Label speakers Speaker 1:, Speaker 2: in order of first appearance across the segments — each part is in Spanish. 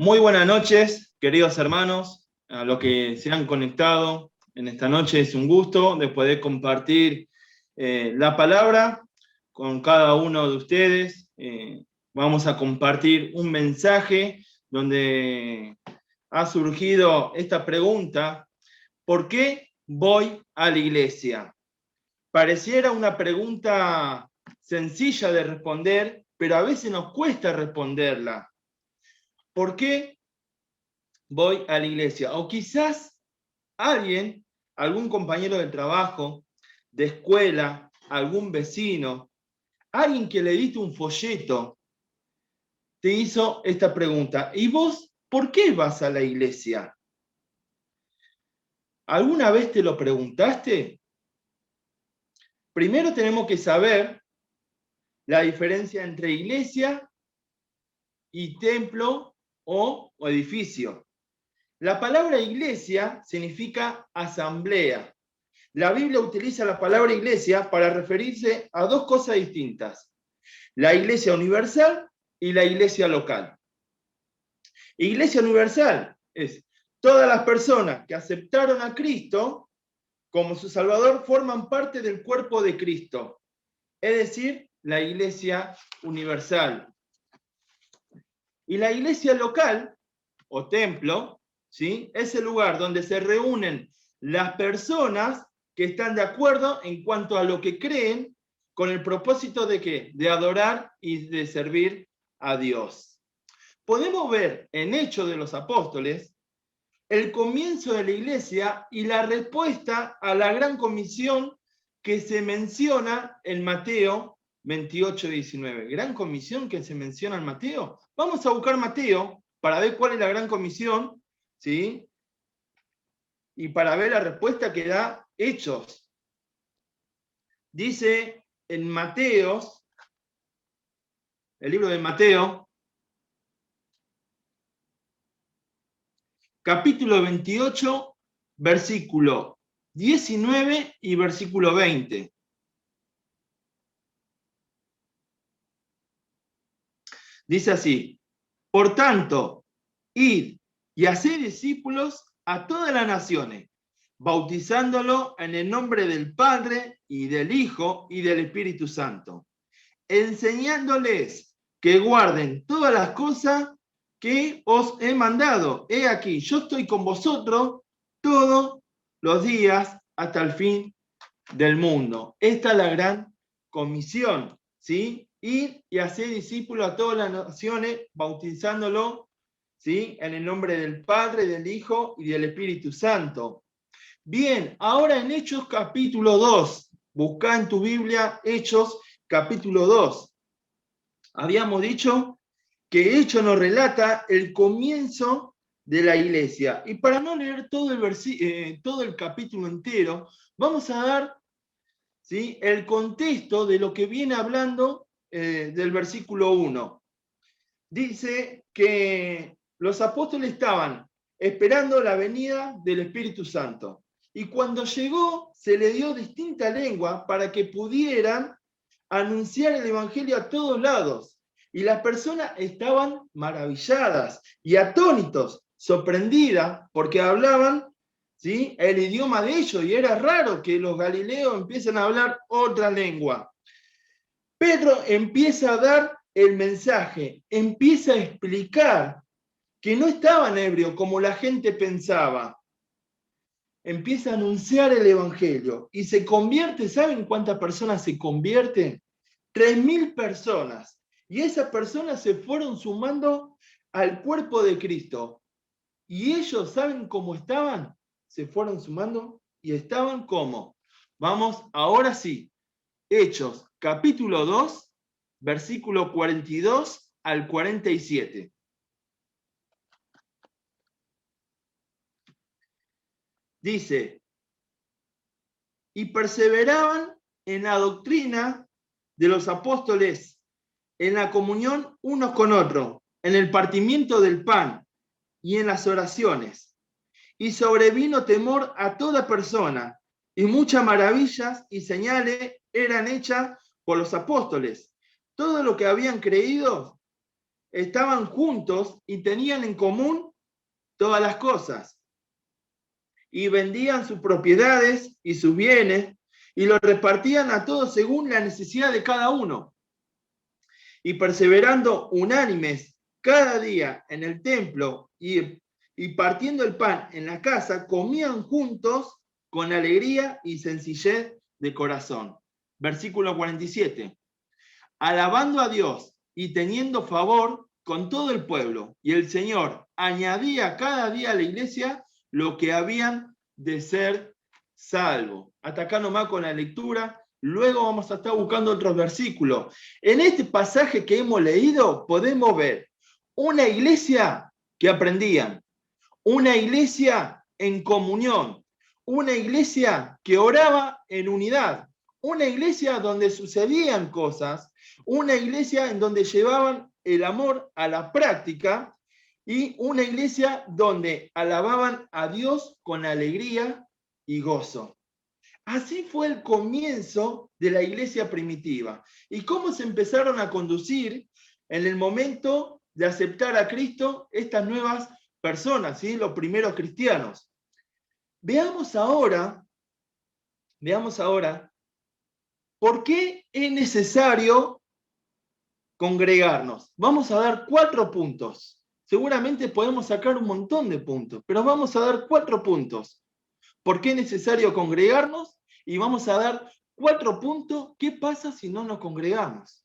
Speaker 1: Muy buenas noches, queridos hermanos, a los que se han conectado en esta noche. Es un gusto de poder compartir la palabra con cada uno de ustedes. Vamos a compartir un mensaje donde ha surgido esta pregunta: ¿por qué voy a la iglesia? Pareciera una pregunta sencilla de responder, pero a veces nos cuesta responderla. ¿Por qué voy a la iglesia? O quizás alguien, algún compañero de trabajo, de escuela, algún vecino, alguien que le diste un folleto, te hizo esta pregunta: ¿y vos por qué vas a la iglesia? ¿Alguna vez te lo preguntaste? Primero tenemos que saber la diferencia entre iglesia y templo o edificio. La palabra iglesia significa asamblea. La Biblia utiliza la palabra iglesia para referirse a dos cosas distintas: la iglesia universal y la iglesia local. Iglesia universal es todas las personas que aceptaron a Cristo como su Salvador forman parte del cuerpo de Cristo, es decir, la iglesia universal. Y la iglesia local o templo, ¿sí?, es el lugar donde se reúnen las personas que están de acuerdo en cuanto a lo que creen, con el propósito de ¿qué? De adorar y de servir a Dios. Podemos ver en Hechos de los Apóstoles el comienzo de la iglesia y la respuesta a la gran comisión que se menciona en Mateo 28:19. Gran comisión que se menciona en Mateo. Vamos a buscar Mateo para ver cuál es la gran comisión, ¿sí? Y para ver la respuesta que da Hechos. Dice en Mateo, el libro de Mateo, capítulo 28, versículo 19 y versículo 20. Dice así: por tanto, id y haced discípulos a todas las naciones, bautizándolo en el nombre del Padre y del Hijo y del Espíritu Santo, enseñándoles que guarden todas las cosas que os he mandado. He aquí, yo estoy con vosotros todos los días hasta el fin del mundo. Esta es la gran comisión, ¿sí? Ir y hacer discípulos a todas las naciones, bautizándolo, ¿sí?, en el nombre del Padre, del Hijo y del Espíritu Santo. Bien, ahora en Hechos capítulo 2, buscá en tu Biblia Hechos capítulo 2. Habíamos dicho que Hechos nos relata el comienzo de la iglesia. Y para no leer todo el capítulo entero, vamos a dar, ¿sí?, el contexto de lo que viene hablando del versículo 1. Dice que los apóstoles estaban esperando la venida del Espíritu Santo. Y cuando llegó, se le dio distinta lengua para que pudieran anunciar el Evangelio a todos lados. Y las personas estaban maravilladas y atónitos, sorprendidas, porque hablaban, ¿sí?, el idioma de ellos, y era raro que los galileos empiecen a hablar otra lengua. Pedro empieza a dar el mensaje, empieza a explicar que no estaban ebrios como la gente pensaba. Empieza a anunciar el Evangelio y se convierte. ¿Saben cuántas personas se convierten? 3.000 personas. Y esas personas se fueron sumando al cuerpo de Cristo. Y ellos, ¿saben cómo estaban? Se fueron sumando y estaban como. Vamos, ahora sí. Hechos, capítulo 2, versículo 42 al 47. Dice: y perseveraban en la doctrina de los apóstoles, en la comunión unos con otros, en el partimiento del pan y en las oraciones. Y sobrevino temor a toda persona, y muchas maravillas y señales eran hechas por los apóstoles. Todo lo que habían creído estaban juntos y tenían en común todas las cosas. Y vendían sus propiedades y sus bienes y los repartían a todos según la necesidad de cada uno. Y perseverando unánimes cada día en el templo y partiendo el pan en la casa, comían juntos con alegría y sencillez de corazón. Versículo 47. Alabando a Dios y teniendo favor con todo el pueblo. Y el Señor añadía cada día a la iglesia lo que habían de ser salvos. Hasta acá nomás con la lectura. Luego vamos a estar buscando otros versículos. En este pasaje que hemos leído podemos ver una iglesia que aprendían, una iglesia en comunión, una iglesia que oraba en unidad, una iglesia donde sucedían cosas, una iglesia en donde llevaban el amor a la práctica y una iglesia donde alababan a Dios con alegría y gozo. Así fue el comienzo de la iglesia primitiva. ¿Y cómo se empezaron a conducir en el momento de aceptar a Cristo estas nuevas personas, ¿sí? Los primeros cristianos? Veamos ahora, ¿por qué es necesario congregarnos? Vamos a dar 4 puntos. Seguramente podemos sacar un montón de puntos, pero vamos a dar 4 puntos. ¿Por qué es necesario congregarnos? Y vamos a dar 4 puntos. ¿Qué pasa si no nos congregamos?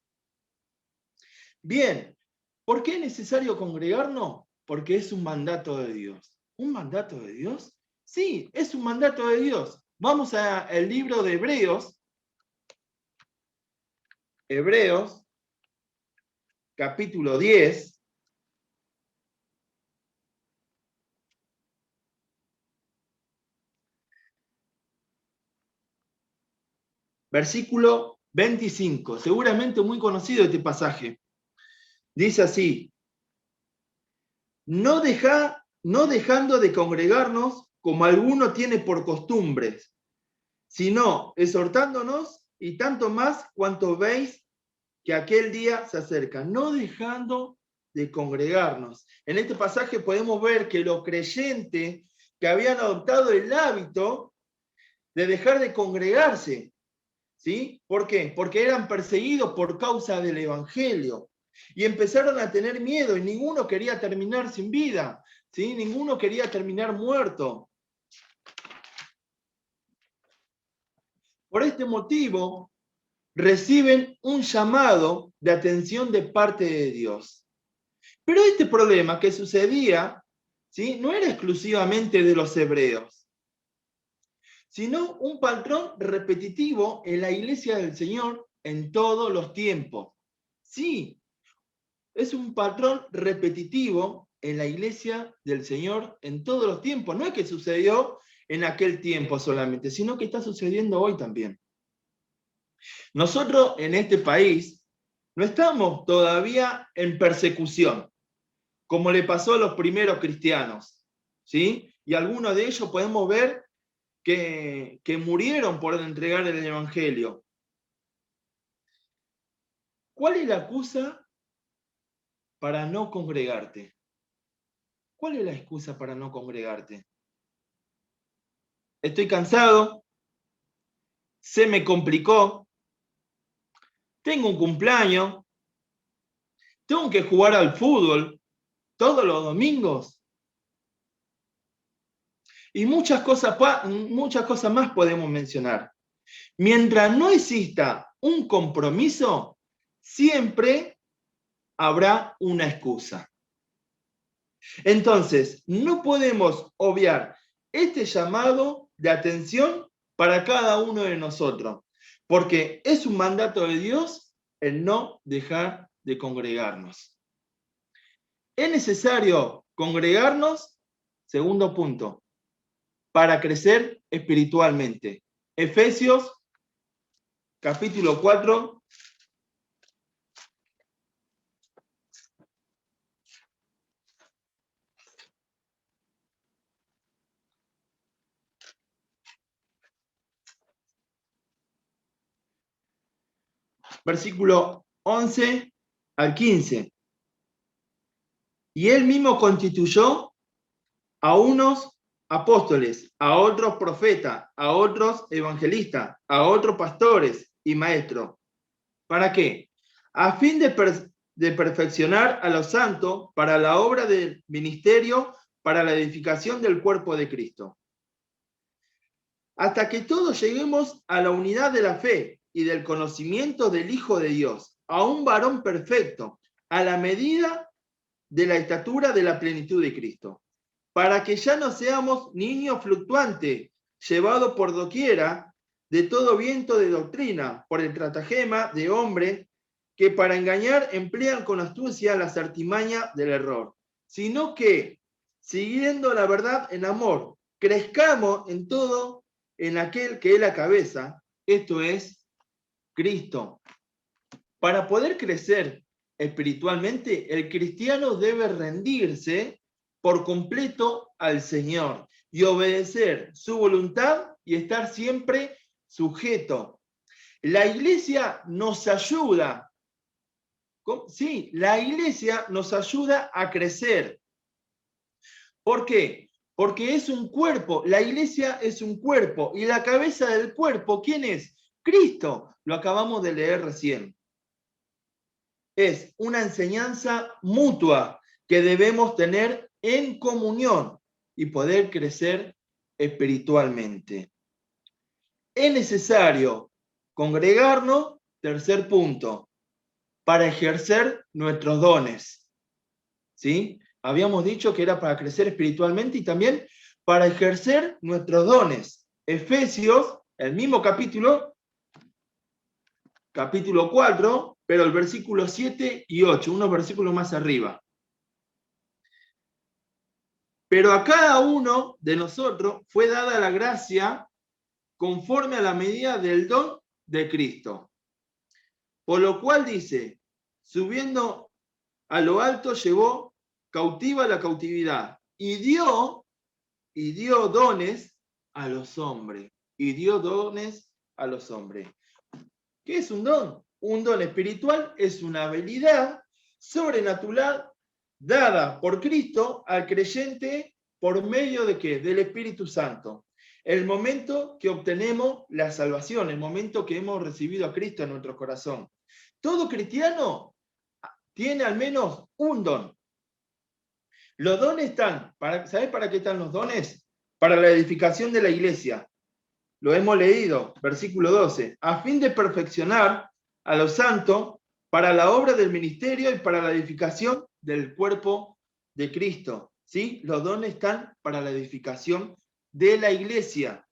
Speaker 1: Bien, ¿por qué es necesario congregarnos? Porque es un mandato de Dios. ¿Un mandato de Dios? Sí, es un mandato de Dios. Vamos al libro de Hebreos. Hebreos, capítulo 10. Versículo 25. Seguramente muy conocido este pasaje. Dice así: no dejando de congregarnos como alguno tiene por costumbres, sino exhortándonos, y tanto más cuanto veis que aquel día se acerca. No dejando de congregarnos. En este pasaje podemos ver que los creyentes que habían adoptado el hábito de dejar de congregarse, ¿sí? ¿Por qué? Porque eran perseguidos por causa del evangelio. Y empezaron a tener miedo y ninguno quería terminar sin vida, ¿sí? Ninguno quería terminar muerto. Por este motivo, reciben un llamado de atención de parte de Dios. Pero este problema que sucedía, ¿sí? No era exclusivamente de los hebreos, sino un patrón repetitivo en la iglesia del Señor en todos los tiempos. Sí, es un patrón repetitivo en la iglesia del Señor en todos los tiempos. No es que sucedió en aquel tiempo solamente, sino que está sucediendo hoy también. Nosotros en este país no estamos todavía en persecución, como le pasó a los primeros cristianos, ¿sí? Y algunos de ellos podemos ver que murieron por entregar el evangelio. ¿Cuál es la excusa para no congregarte? ¿Cuál es la excusa para no congregarte? Estoy cansado, se me complicó, tengo un cumpleaños, tengo que jugar al fútbol todos los domingos. Y muchas cosas más podemos mencionar. Mientras no exista un compromiso, siempre habrá una excusa. Entonces, no podemos obviar este llamado de atención para cada uno de nosotros, porque es un mandato de Dios el no dejar de congregarnos. Es necesario congregarnos, segundo punto, para crecer espiritualmente. Efesios, capítulo 4. Versículo 11 al 15. Y él mismo constituyó a unos apóstoles, a otros profetas, a otros evangelistas, a otros pastores y maestros. ¿Para qué? A fin de perfeccionar a los santos para la obra del ministerio, para la edificación del cuerpo de Cristo. Hasta que todos lleguemos a la unidad de la fe y del conocimiento del Hijo de Dios, a un varón perfecto, a la medida de la estatura de la plenitud de Cristo, para que ya no seamos niños fluctuantes, llevados por doquiera de todo viento de doctrina, por el estratagema de hombre que para engañar emplean con astucia las artimañas del error, sino que, siguiendo la verdad en amor, crezcamos en todo en aquel que es la cabeza, esto es Cristo. Para poder crecer espiritualmente, el cristiano debe rendirse por completo al Señor y obedecer su voluntad y estar siempre sujeto. La iglesia nos ayuda, sí, la iglesia nos ayuda a crecer. ¿Por qué? Porque es un cuerpo, la iglesia es un cuerpo y la cabeza del cuerpo, ¿quién es? Cristo, lo acabamos de leer recién. Es una enseñanza mutua que debemos tener en comunión y poder crecer espiritualmente. Es necesario congregarnos, tercer punto, para ejercer nuestros dones. ¿Sí? Habíamos dicho que era para crecer espiritualmente y también para ejercer nuestros dones. Efesios, el mismo capítulo 4, pero el versículo 7 y 8, unos versículos más arriba. Pero a cada uno de nosotros fue dada la gracia conforme a la medida del don de Cristo. Por lo cual dice, subiendo a lo alto llevó cautiva la cautividad y dio dones a los hombres. Y dio dones a los hombres. ¿Qué es un don? Un don espiritual es una habilidad sobrenatural dada por Cristo al creyente por medio de ¿qué? Del Espíritu Santo. El momento que obtenemos la salvación, el momento que hemos recibido a Cristo en nuestro corazón. Todo cristiano tiene al menos un don. Los dones están, ¿sabes para qué están los dones? Para la edificación de la iglesia. Lo hemos leído, versículo 12, a fin de perfeccionar a los santos para la obra del ministerio y para la edificación del cuerpo de Cristo. ¿Sí? Los dones están para la edificación de la iglesia.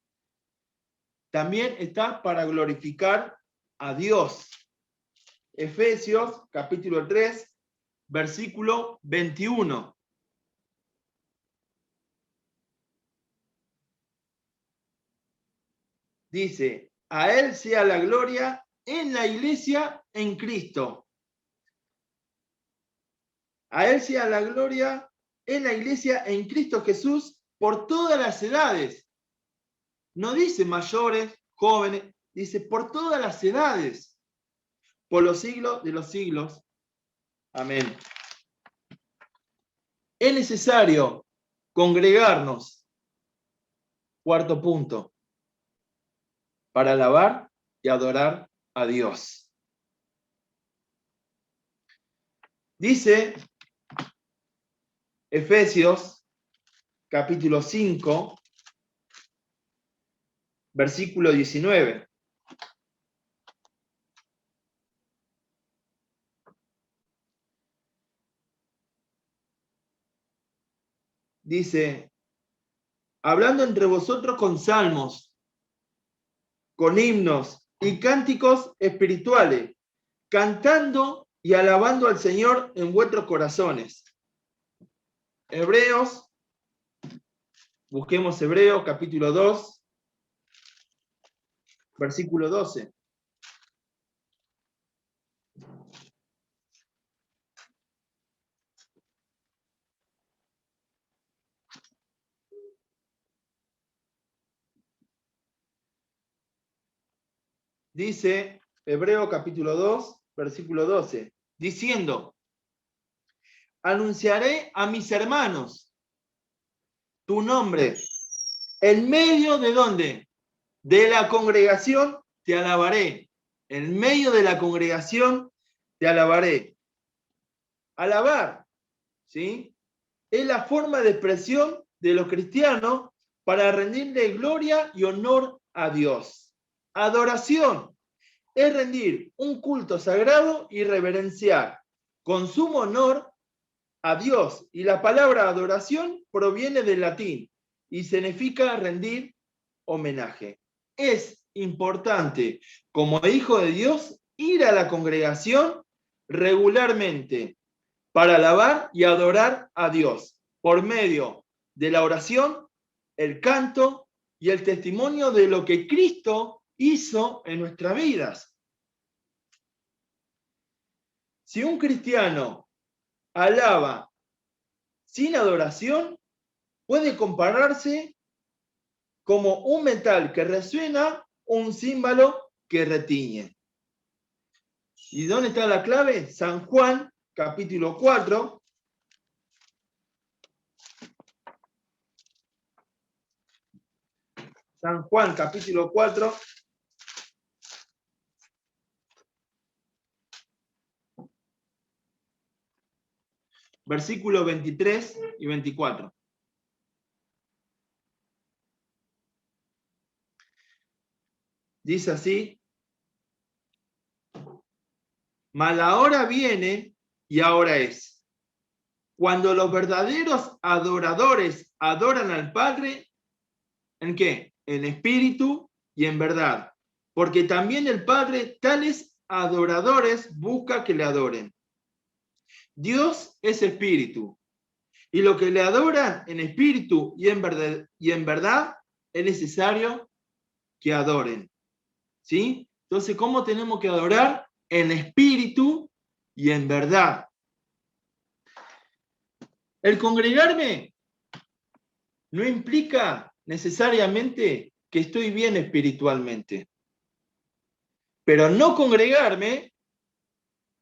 Speaker 1: También está para glorificar a Dios. Efesios, capítulo 3, versículo 21. Dice, a él sea la gloria en la iglesia en Cristo. A él sea la gloria en la iglesia en Cristo Jesús por todas las edades. No dice mayores, jóvenes, dice por todas las edades, por los siglos de los siglos. Amén. Es necesario congregarnos, cuarto punto, para alabar y adorar a Dios. Dice Efesios, capítulo 5, versículo 19. Dice, hablando entre vosotros con salmos, con himnos y cánticos espirituales, cantando y alabando al Señor en vuestros corazones. Hebreos, busquemos Hebreos capítulo 2, versículo 12. Dice Hebreos capítulo 2, versículo 12, diciendo, anunciaré a mis hermanos tu nombre. En medio de ¿dónde? De la congregación te alabaré. En medio de la congregación te alabaré. Alabar, ¿sí? Es la forma de expresión de los cristianos para rendirle gloria y honor a Dios. Adoración es rendir un culto sagrado y reverenciar con sumo honor a Dios. Y la palabra adoración proviene del latín y significa rendir homenaje. Es importante, como hijo de Dios, ir a la congregación regularmente para alabar y adorar a Dios por medio de la oración, el canto y el testimonio de lo que Cristo hizo en nuestras vidas. Si un cristiano alaba sin adoración, puede compararse como un metal que resuena o un címbalo que retiñe. ¿Y dónde está la clave? San Juan, capítulo 4. San Juan, capítulo 4. Versículos 23 y 24. Dice así: mas la hora viene y ahora es, cuando los verdaderos adoradores adoran al Padre, ¿en qué? En espíritu y en verdad. Porque también el Padre tales adoradores busca que le adoren. Dios es espíritu, y lo que le adoran en espíritu y en verdad es necesario que adoren. ¿Sí? Entonces, ¿cómo tenemos que adorar? En espíritu y en verdad. El congregarme no implica necesariamente que estoy bien espiritualmente. Pero no congregarme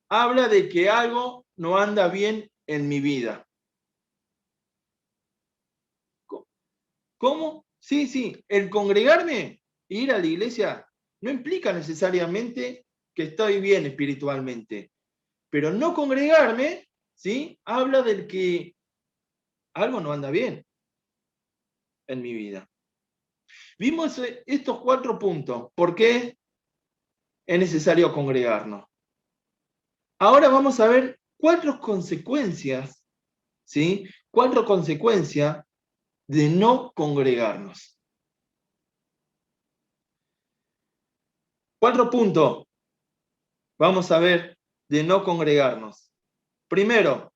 Speaker 1: habla de que algo no anda bien en mi vida. ¿Cómo? Sí. El congregarme, ir a la iglesia, no implica necesariamente que estoy bien espiritualmente. Pero no congregarme, ¿sí? Habla de que algo no anda bien en mi vida. Vimos estos 4 puntos. ¿Por qué es necesario congregarnos? Ahora vamos a ver 4 consecuencias, ¿sí? 4 consecuencias de no congregarnos. 4 puntos vamos a ver de no congregarnos. Primero,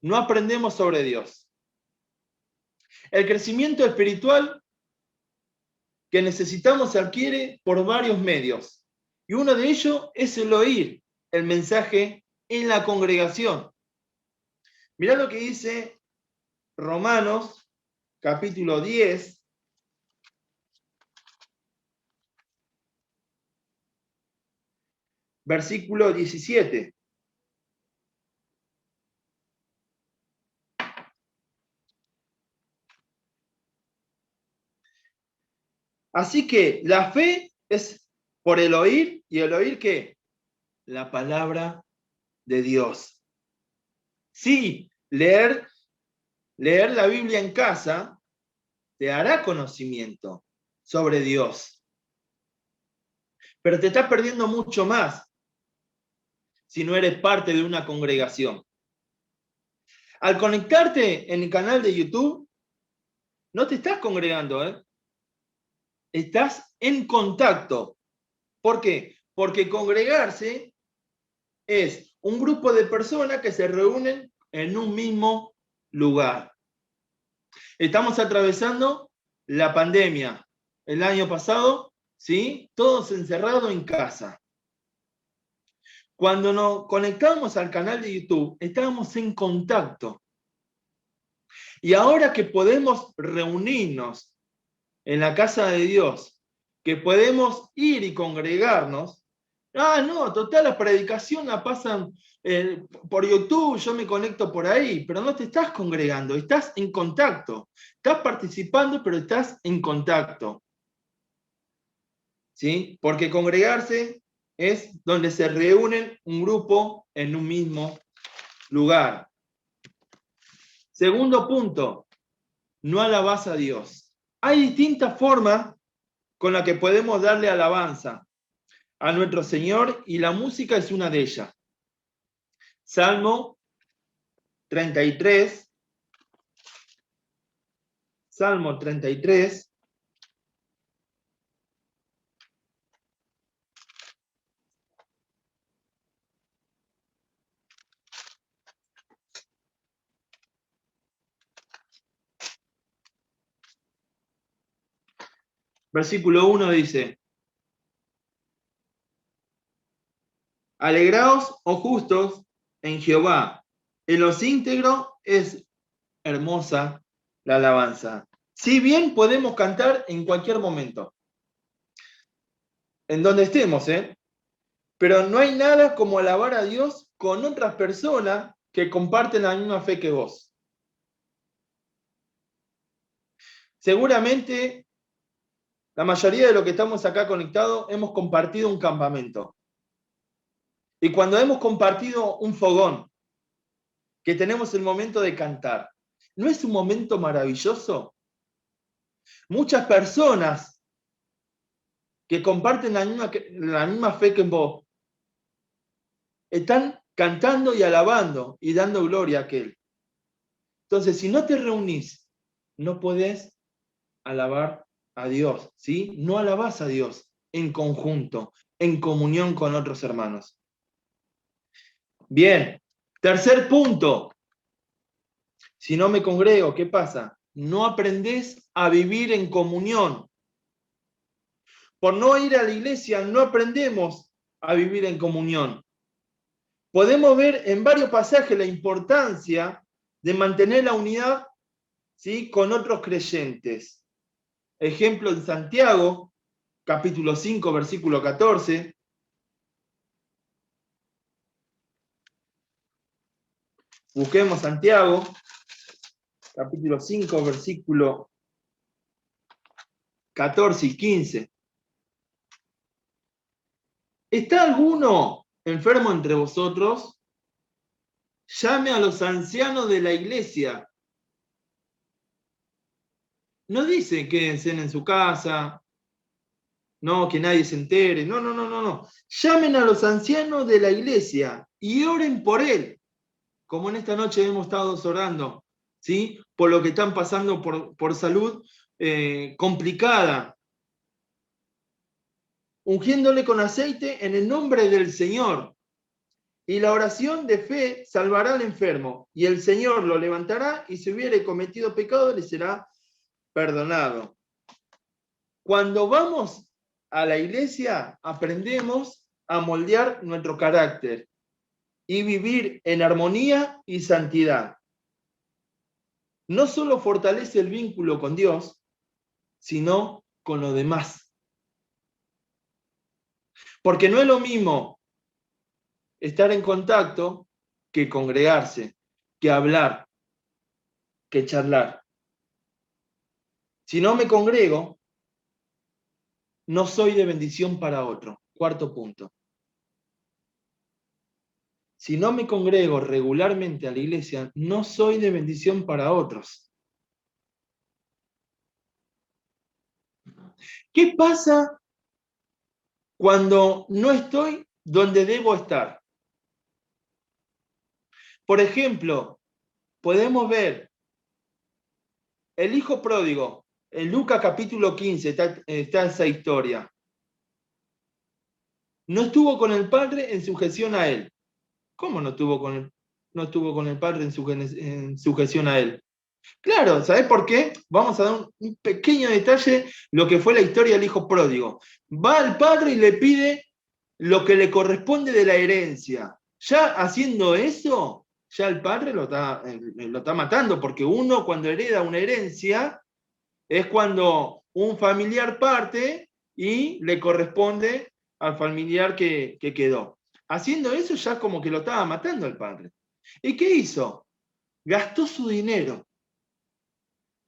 Speaker 1: no aprendemos sobre Dios. El crecimiento espiritual que necesitamos se adquiere por varios medios. Y uno de ellos es el oír el mensaje en la congregación. Mirá lo que dice Romanos, capítulo 10. Versículo 17. Así que la fe es por el oír, y el oír ¿qué? La palabra de Dios. Sí, leer la Biblia en casa te hará conocimiento sobre Dios. Pero te estás perdiendo mucho más si no eres parte de una congregación. Al conectarte en el canal de YouTube, no te estás congregando, ¿eh? Estás en contacto. ¿Por qué? Porque congregarse es un grupo de personas que se reúnen en un mismo lugar. Estamos atravesando la pandemia. El año pasado, ¿sí? Todos encerrados en casa. Cuando nos conectamos al canal de YouTube, estábamos en contacto. Y ahora que podemos reunirnos en la casa de Dios, que podemos ir y congregarnos, Ah, no, total, la predicación la pasan por YouTube, yo me conecto por ahí, pero no te estás congregando, estás en contacto. Estás participando, pero estás en contacto. ¿Sí? Porque congregarse es donde se reúnen un grupo en un mismo lugar. Segundo punto, no alabás a Dios. Hay distintas formas con las que podemos darle alabanza a nuestro Señor y la música es una de ellas. Salmo 33. Salmo 33. Versículo 1 dice: Alegraos, oh justos, en Jehová. En los íntegros es hermosa la alabanza. Si bien podemos cantar en cualquier momento, en donde estemos, pero no hay nada como alabar a Dios con otras personas que comparten la misma fe que vos. Seguramente la mayoría de los que estamos acá conectados hemos compartido un campamento. Y cuando hemos compartido un fogón, que tenemos el momento de cantar, ¿no es un momento maravilloso? Muchas personas que comparten la misma fe que vos están cantando y alabando y dando gloria a aquel. Entonces, si no te reunís, no podés alabar a Dios, ¿sí? No alabás a Dios en conjunto, en comunión con otros hermanos. Bien, tercer punto. Si no me congrego, ¿qué pasa? No aprendés a vivir en comunión. Por no ir a la iglesia, no aprendemos a vivir en comunión. Podemos ver en varios pasajes la importancia de mantener la unidad, ¿sí?, con otros creyentes. Ejemplo en Santiago, capítulo 5, versículo 14. Busquemos Santiago, capítulo 5, versículo 14 y 15. ¿Está alguno enfermo entre vosotros? Llame a los ancianos de la iglesia. No dice quédense en su casa, no, que nadie se entere. No. Llamen a los ancianos de la iglesia y oren por él, como en esta noche hemos estado orando, ¿sí?, por lo que están pasando por salud complicada. Ungiéndole con aceite en el nombre del Señor. Y la oración de fe salvará al enfermo, y el Señor lo levantará, y si hubiere cometido pecado, le será perdonado. Cuando vamos a la iglesia, aprendemos a moldear nuestro carácter y vivir en armonía y santidad. No solo fortalece el vínculo con Dios, sino con los demás. Porque no es lo mismo estar en contacto que congregarse, que hablar, que charlar. Si no me congrego, no soy de bendición para otro. Cuarto punto. Si no me congrego regularmente a la iglesia, no soy de bendición para otros. ¿Qué pasa cuando no estoy donde debo estar? Por ejemplo, podemos ver el hijo pródigo. En Lucas capítulo 15 está esa historia. No estuvo con el padre en sujeción a él. ¿Cómo no estuvo con el padre en sujeción a él? Claro, ¿sabés por qué? Vamos a dar un pequeño detalle, lo que fue la historia del hijo pródigo. Va al padre y le pide lo que le corresponde de la herencia. Ya haciendo eso, ya el padre lo está matando, porque uno cuando hereda una herencia es cuando un familiar parte y le corresponde al familiar que quedó. Haciendo eso ya como que lo estaba matando al padre. ¿Y qué hizo? Gastó su dinero.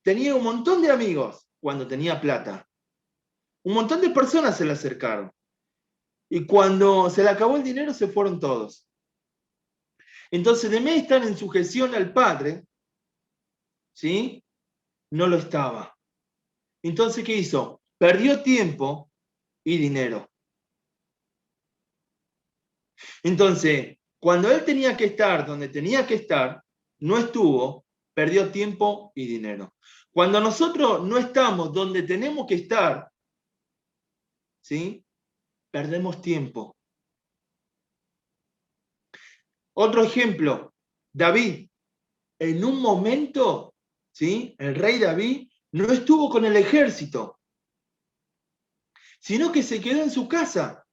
Speaker 1: Tenía un montón de amigos cuando tenía plata. Un montón de personas se le acercaron. Y cuando se le acabó el dinero, se fueron todos. Entonces, de vez de estar en sujeción al padre, ¿sí? No lo estaba. Entonces, ¿qué hizo? Perdió tiempo y dinero. Entonces, cuando él tenía que estar donde tenía que estar, no estuvo, perdió tiempo y dinero. Cuando nosotros no estamos donde tenemos que estar, ¿sí? Perdemos tiempo. Otro ejemplo, David, en un momento, ¿sí? El rey David no estuvo con el ejército, sino que se quedó en su casa.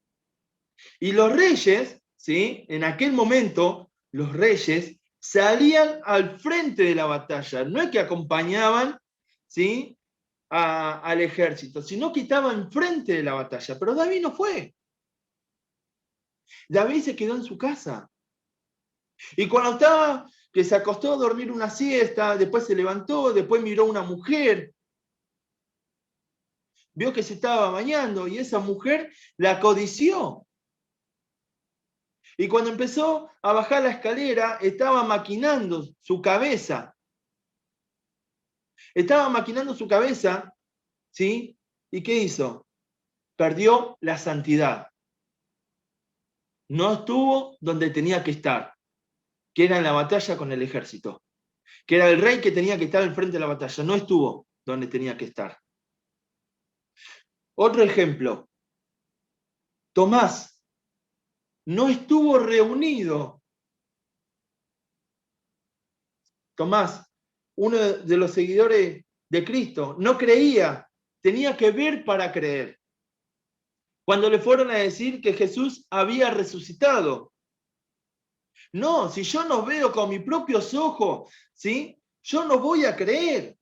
Speaker 1: Y los reyes, ¿sí? En aquel momento, los reyes salían al frente de la batalla. No es que acompañaban, ¿sí? Al ejército, sino que estaban frente de la batalla. Pero David no fue. David se quedó en su casa. Y cuando estaba, que se acostó a dormir una siesta, después se levantó, después miró a una mujer, vio que se estaba bañando y esa mujer la codició. Y cuando empezó a bajar la escalera, estaba maquinando su cabeza. Estaba maquinando su cabeza, ¿sí? ¿Y qué hizo? Perdió la santidad. No estuvo donde tenía que estar, que era en la batalla con el ejército. Que era el rey que tenía que estar al frente de la batalla. No estuvo donde tenía que estar. Otro ejemplo. Tomás no estuvo reunido. Tomás, uno de los seguidores de Cristo, no creía, tenía que ver para creer. Cuando le fueron a decir que Jesús había resucitado. No, si yo no veo con mis propios ojos, ¿sí? Yo no voy a creer.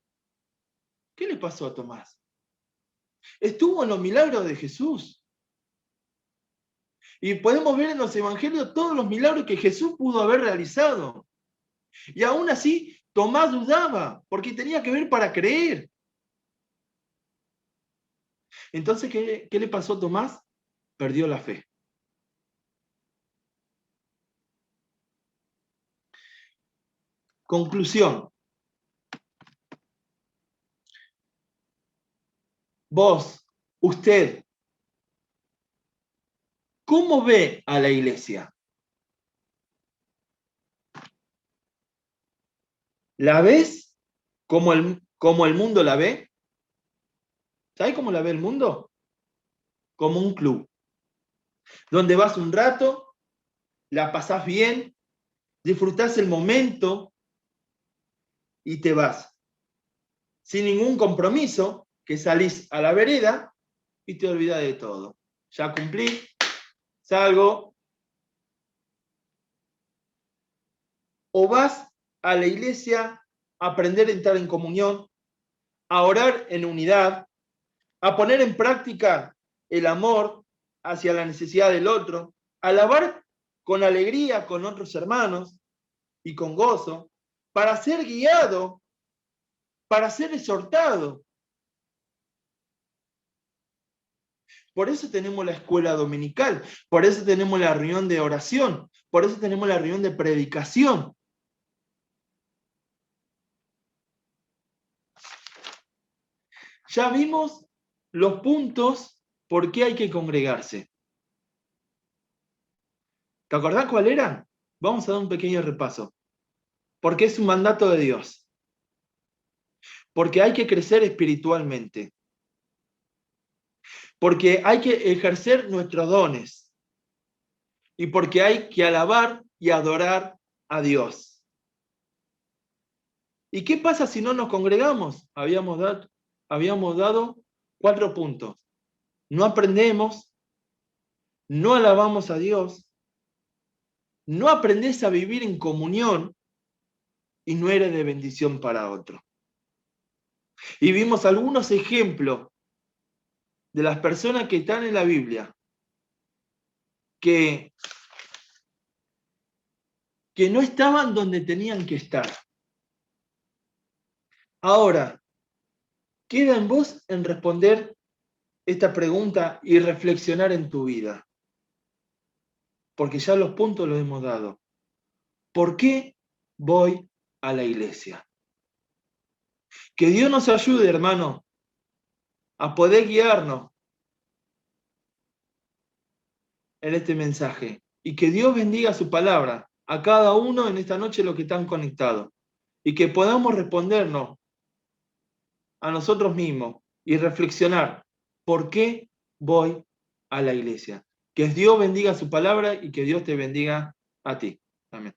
Speaker 1: ¿Qué le pasó a Tomás? Estuvo en los milagros de Jesús. Y podemos ver en los evangelios todos los milagros que Jesús pudo haber realizado. Y aún así, Tomás dudaba, porque tenía que ver para creer. Entonces, ¿qué le pasó a Tomás? Perdió la fe. Conclusión. Vos, usted, ¿cómo ve a la iglesia? ¿La ves como el mundo la ve? ¿Sabes cómo la ve el mundo? Como un club, donde vas un rato, la pasás bien, disfrutás el momento y te vas. Sin ningún compromiso, que salís a la vereda y te olvidás de todo. Ya cumplí, salgo. O vas a la iglesia a aprender a entrar en comunión, a orar en unidad, a poner en práctica el amor hacia la necesidad del otro, a alabar con alegría con otros hermanos y con gozo, para ser guiado, para ser exhortado. Por eso tenemos la escuela dominical, por eso tenemos la reunión de oración, por eso tenemos la reunión de predicación. Ya vimos los puntos por qué hay que congregarse. ¿Te acordás cuál eran? Vamos a dar un pequeño repaso. Porque es un mandato de Dios. Porque hay que crecer espiritualmente. Porque hay que ejercer nuestros dones. Y porque hay que alabar y adorar a Dios. ¿Y qué pasa si no nos congregamos? Habíamos dado 4 puntos. No aprendemos, no alabamos a Dios, no aprendés a vivir en comunión y no eres de bendición para otro. Y vimos algunos ejemplos de las personas que están en la Biblia, que no estaban donde tenían que estar. Ahora, queda en vos en responder esta pregunta y reflexionar en tu vida. Porque ya los puntos los hemos dado. ¿Por qué voy a la iglesia? Que Dios nos ayude, hermano, a poder guiarnos en este mensaje. Y que Dios bendiga su palabra a cada uno en esta noche los que están conectados. Y que podamos respondernos a nosotros mismos y reflexionar por qué voy a la iglesia. Que Dios bendiga su palabra y que Dios te bendiga a ti. Amén.